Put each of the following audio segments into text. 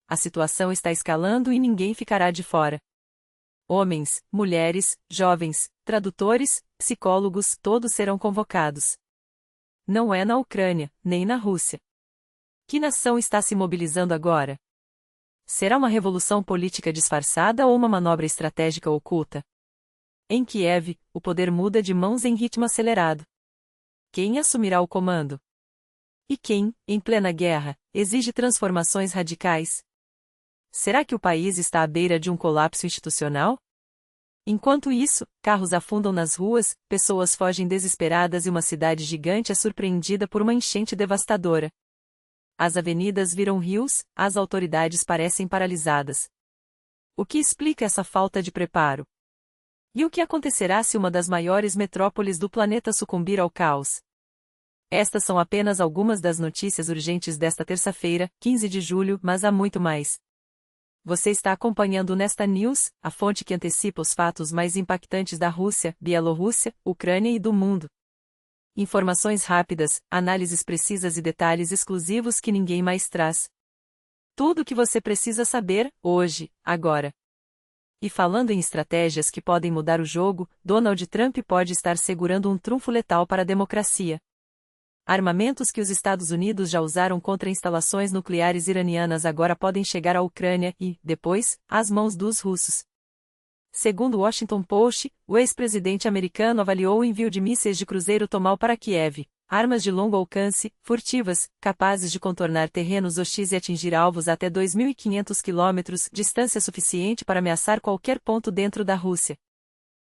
A situação está escalando e ninguém ficará de fora. Homens, mulheres, jovens, tradutores, psicólogos, todos serão convocados. Não é na Ucrânia, nem na Rússia. Que nação está se mobilizando agora? Será uma revolução política disfarçada ou uma manobra estratégica oculta? Em Kiev, o poder muda de mãos em ritmo acelerado. Quem assumirá o comando? E quem, em plena guerra, exige transformações radicais? Será que o país está à beira de um colapso institucional? Enquanto isso, carros afundam nas ruas, pessoas fogem desesperadas e uma cidade gigante é surpreendida por uma enchente devastadora. As avenidas viram rios, as autoridades parecem paralisadas. O que explica essa falta de preparo? E o que acontecerá se uma das maiores metrópoles do planeta sucumbir ao caos? Estas são apenas algumas das notícias urgentes desta terça-feira, 15 de julho, mas há muito mais. Você está acompanhando o Nesta News, a fonte que antecipa os fatos mais impactantes da Rússia, Bielorrússia, Ucrânia e do mundo. Informações rápidas, análises precisas e detalhes exclusivos que ninguém mais traz. Tudo o que você precisa saber, hoje, agora. E falando em estratégias que podem mudar o jogo, Donald Trump pode estar segurando um trunfo letal para a democracia. Armamentos que os Estados Unidos já usaram contra instalações nucleares iranianas agora podem chegar à Ucrânia e, depois, às mãos dos russos. Segundo o Washington Post, o ex-presidente americano avaliou o envio de mísseis de cruzeiro Tomahawk para Kiev, armas de longo alcance, furtivas, capazes de contornar terrenos hostis e atingir alvos a até 2.500 quilômetros, distância suficiente para ameaçar qualquer ponto dentro da Rússia.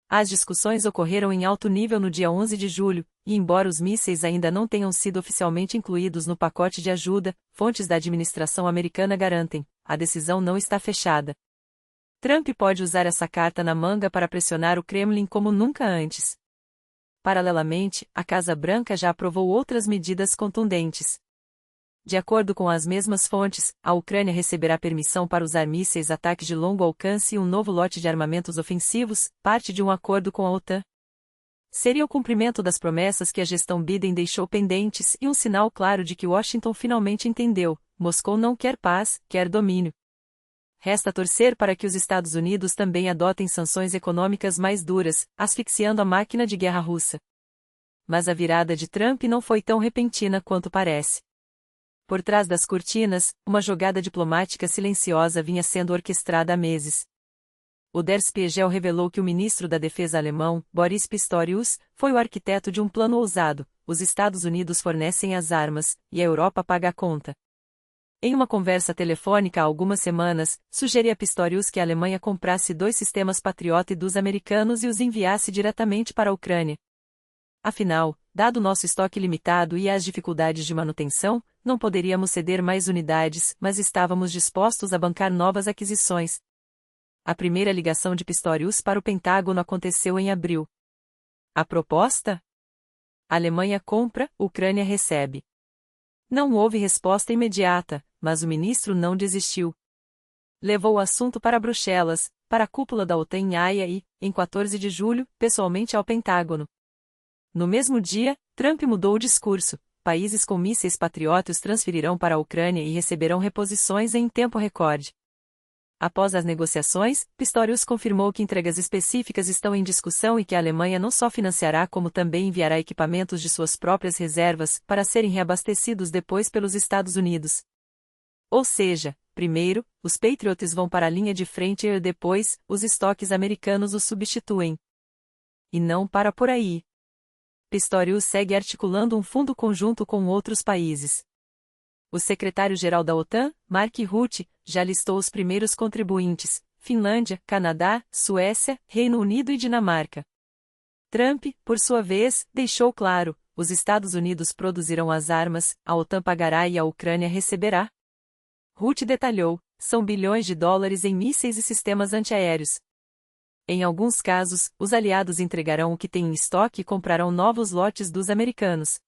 As discussões ocorreram em alto nível no dia 11 de julho, e embora os mísseis ainda não tenham sido oficialmente incluídos no pacote de ajuda, fontes da administração americana garantem, a decisão não está fechada. Trump pode usar essa carta na manga para pressionar o Kremlin como nunca antes. Paralelamente, a Casa Branca já aprovou outras medidas contundentes. De acordo com as mesmas fontes, a Ucrânia receberá permissão para usar mísseis ataques de longo alcance e um novo lote de armamentos ofensivos, parte de um acordo com a OTAN. Seria o cumprimento das promessas que a gestão Biden deixou pendentes e um sinal claro de que Washington finalmente entendeu: Moscou não quer paz, quer domínio. Resta torcer para que os Estados Unidos também adotem sanções econômicas mais duras, asfixiando a máquina de guerra russa. Mas a virada de Trump não foi tão repentina quanto parece. Por trás das cortinas, uma jogada diplomática silenciosa vinha sendo orquestrada há meses. O Der Spiegel revelou que o ministro da Defesa alemão, Boris Pistorius, foi o arquiteto de um plano ousado: os Estados Unidos fornecem as armas, e a Europa paga a conta. Em uma conversa telefônica há algumas semanas, sugeri a Pistorius que a Alemanha comprasse 2 sistemas Patriot dos americanos e os enviasse diretamente para a Ucrânia. Afinal, dado nosso estoque limitado e as dificuldades de manutenção, não poderíamos ceder mais unidades, mas estávamos dispostos a bancar novas aquisições. A primeira ligação de Pistorius para o Pentágono aconteceu em abril. A proposta? A Alemanha compra, Ucrânia recebe. Não houve resposta imediata, mas o ministro não desistiu. Levou o assunto para Bruxelas, para a cúpula da OTAN em Haia e, em 14 de julho, pessoalmente ao Pentágono. No mesmo dia, Trump mudou o discurso: países com mísseis Patriot os transferirão para a Ucrânia e receberão reposições em tempo recorde. Após as negociações, Pistorius confirmou que entregas específicas estão em discussão e que a Alemanha não só financiará como também enviará equipamentos de suas próprias reservas, para serem reabastecidos depois pelos Estados Unidos. Ou seja, primeiro, os Patriots vão para a linha de frente e depois, os estoques americanos os substituem. E não para por aí. Pistorius segue articulando um fundo conjunto com outros países. O secretário-geral da OTAN, Mark Rutte, já listou os primeiros contribuintes: Finlândia, Canadá, Suécia, Reino Unido e Dinamarca. Trump, por sua vez, deixou claro: os Estados Unidos produzirão as armas, a OTAN pagará e a Ucrânia receberá. Rutte detalhou: são bilhões de dólares em mísseis e sistemas antiaéreos. Em alguns casos, os aliados entregarão o que têm em estoque e comprarão novos lotes dos americanos.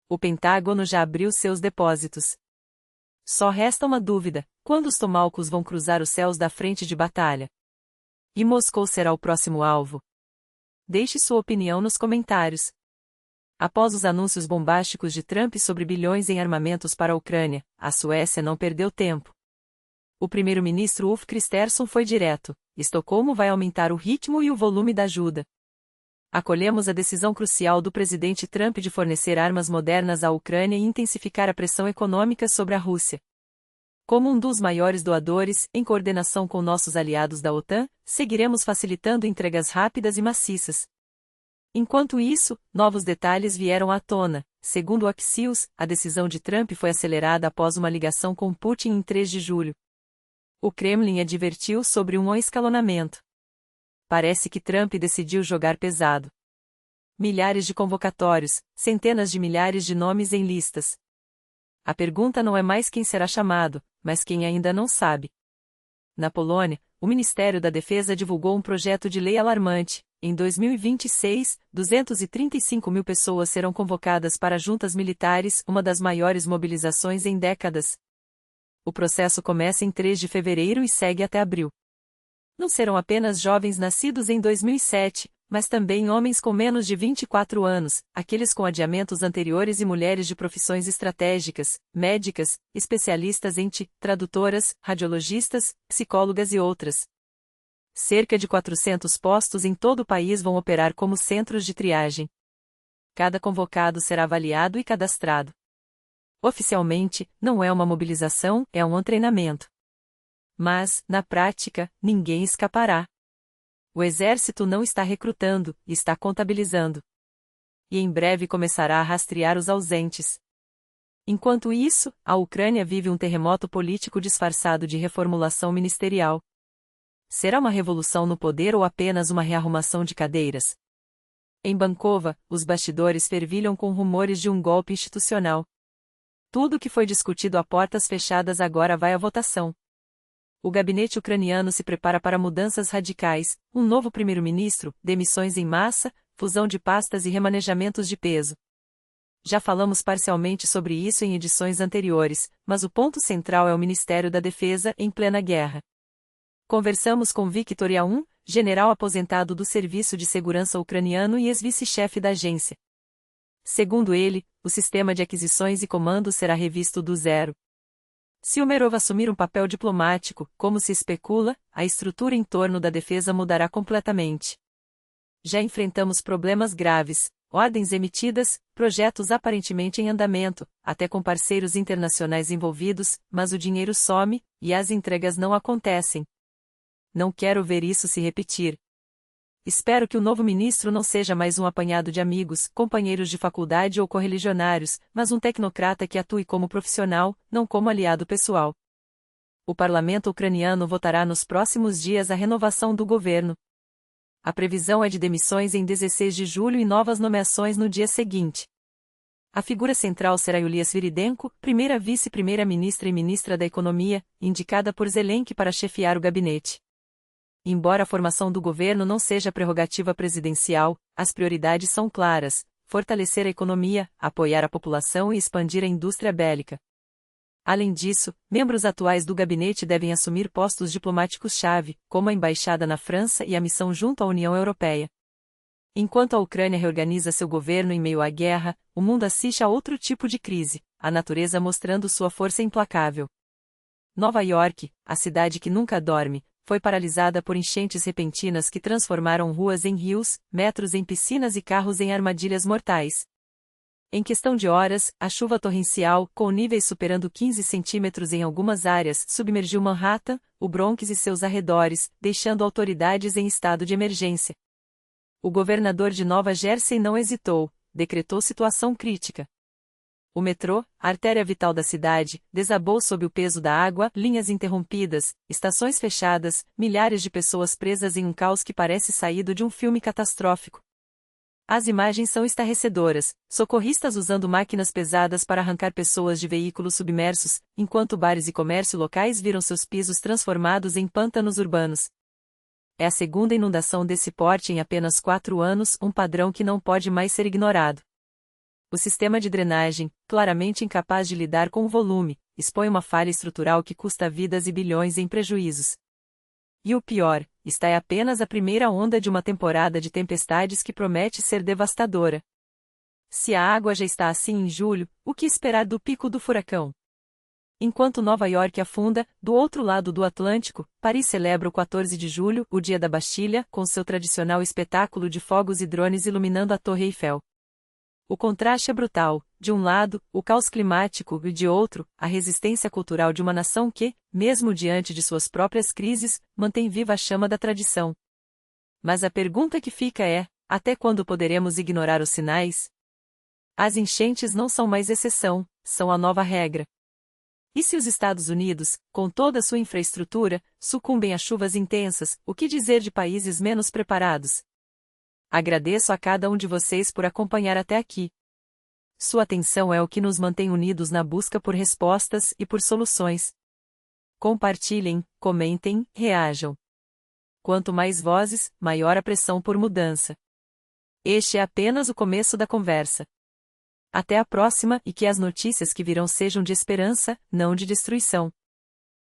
O Pentágono já abriu seus depósitos. Só resta uma dúvida: quando os Tomahawks vão cruzar os céus da frente de batalha? E Moscou será o próximo alvo? Deixe sua opinião nos comentários. Após os anúncios bombásticos de Trump sobre bilhões em armamentos para a Ucrânia, a Suécia não perdeu tempo. O primeiro-ministro Ulf Kristersson foi direto: Estocolmo vai aumentar o ritmo e o volume da ajuda. Acolhemos a decisão crucial do presidente Trump de fornecer armas modernas à Ucrânia e intensificar a pressão econômica sobre a Rússia. Como um dos maiores doadores, em coordenação com nossos aliados da OTAN, seguiremos facilitando entregas rápidas e maciças. Enquanto isso, novos detalhes vieram à tona. Segundo o Axios, a decisão de Trump foi acelerada após uma ligação com Putin em 3 de julho. O Kremlin advertiu sobre um escalonamento. Parece que Trump decidiu jogar pesado. Milhares de convocatórios, centenas de milhares de nomes em listas. A pergunta não é mais quem será chamado, mas quem ainda não sabe. Na Polônia, o Ministério da Defesa divulgou um projeto de lei alarmante. Em 2026, 235 mil pessoas serão convocadas para juntas militares, uma das maiores mobilizações em décadas. O processo começa em 3 de fevereiro e segue até abril. Não serão apenas jovens nascidos em 2007, mas também homens com menos de 24 anos, aqueles com adiamentos anteriores e mulheres de profissões estratégicas, médicas, especialistas em TI, tradutoras, radiologistas, psicólogas e outras. Cerca de 400 postos em todo o país vão operar como centros de triagem. Cada convocado será avaliado e cadastrado. Oficialmente, não é uma mobilização, é um treinamento. Mas, na prática, ninguém escapará. O exército não está recrutando, está contabilizando. E em breve começará a rastrear os ausentes. Enquanto isso, a Ucrânia vive um terremoto político disfarçado de reformulação ministerial. Será uma revolução no poder ou apenas uma rearrumação de cadeiras? Em Bankova, os bastidores fervilham com rumores de um golpe institucional. Tudo o que foi discutido a portas fechadas agora vai à votação. O gabinete ucraniano se prepara para mudanças radicais, um novo primeiro-ministro, demissões em massa, fusão de pastas e remanejamentos de peso. Já falamos parcialmente sobre isso em edições anteriores, mas o ponto central é o Ministério da Defesa em plena guerra. Conversamos com Viktor Yaun, general aposentado do Serviço de Segurança ucraniano e ex-vice-chefe da agência. Segundo ele, o sistema de aquisições e comandos será revisto do zero. Se Umerov assumir um papel diplomático, como se especula, a estrutura em torno da defesa mudará completamente. Já enfrentamos problemas graves, ordens emitidas, projetos aparentemente em andamento, até com parceiros internacionais envolvidos, mas o dinheiro some, e as entregas não acontecem. Não quero ver isso se repetir. Espero que o novo ministro não seja mais um apanhado de amigos, companheiros de faculdade ou correligionários, mas um tecnocrata que atue como profissional, não como aliado pessoal. O parlamento ucraniano votará nos próximos dias a renovação do governo. A previsão é de demissões em 16 de julho e novas nomeações no dia seguinte. A figura central será Yulia Sviridenko, primeira vice-primeira-ministra e ministra da Economia, indicada por Zelensky para chefiar o gabinete. Embora a formação do governo não seja prerrogativa presidencial, as prioridades são claras: fortalecer a economia, apoiar a população e expandir a indústria bélica. Além disso, membros atuais do gabinete devem assumir postos diplomáticos-chave, como a embaixada na França e a missão junto à União Europeia. Enquanto a Ucrânia reorganiza seu governo em meio à guerra, o mundo assiste a outro tipo de crise, a natureza mostrando sua força implacável. Nova York, a cidade que nunca dorme, foi paralisada por enchentes repentinas que transformaram ruas em rios, metros em piscinas e carros em armadilhas mortais. Em questão de horas, a chuva torrencial, com níveis superando 15 centímetros em algumas áreas, submergiu Manhattan, o Bronx e seus arredores, deixando autoridades em estado de emergência. O governador de Nova Jersey não hesitou, decretou situação crítica. O metrô, a artéria vital da cidade, desabou sob o peso da água, linhas interrompidas, estações fechadas, milhares de pessoas presas em um caos que parece saído de um filme catastrófico. As imagens são estarrecedoras: socorristas usando máquinas pesadas para arrancar pessoas de veículos submersos, enquanto bares e comércio locais viram seus pisos transformados em pântanos urbanos. É a segunda inundação desse porte em apenas 4 anos, um padrão que não pode mais ser ignorado. O sistema de drenagem, claramente incapaz de lidar com o volume, expõe uma falha estrutural que custa vidas e bilhões em prejuízos. E o pior, esta é apenas a primeira onda de uma temporada de tempestades que promete ser devastadora. Se a água já está assim em julho, o que esperar do pico do furacão? Enquanto Nova York afunda, do outro lado do Atlântico, Paris celebra o 14 de julho, o Dia da Bastilha, com seu tradicional espetáculo de fogos e drones iluminando a Torre Eiffel. O contraste é brutal: de um lado, o caos climático e de outro, a resistência cultural de uma nação que, mesmo diante de suas próprias crises, mantém viva a chama da tradição. Mas a pergunta que fica é: até quando poderemos ignorar os sinais? As enchentes não são mais exceção, são a nova regra. E se os Estados Unidos, com toda a sua infraestrutura, sucumbem a chuvas intensas, o que dizer de países menos preparados? Agradeço a cada um de vocês por acompanhar até aqui. Sua atenção é o que nos mantém unidos na busca por respostas e por soluções. Compartilhem, comentem, reajam. Quanto mais vozes, maior a pressão por mudança. Este é apenas o começo da conversa. Até a próxima e que as notícias que virão sejam de esperança, não de destruição.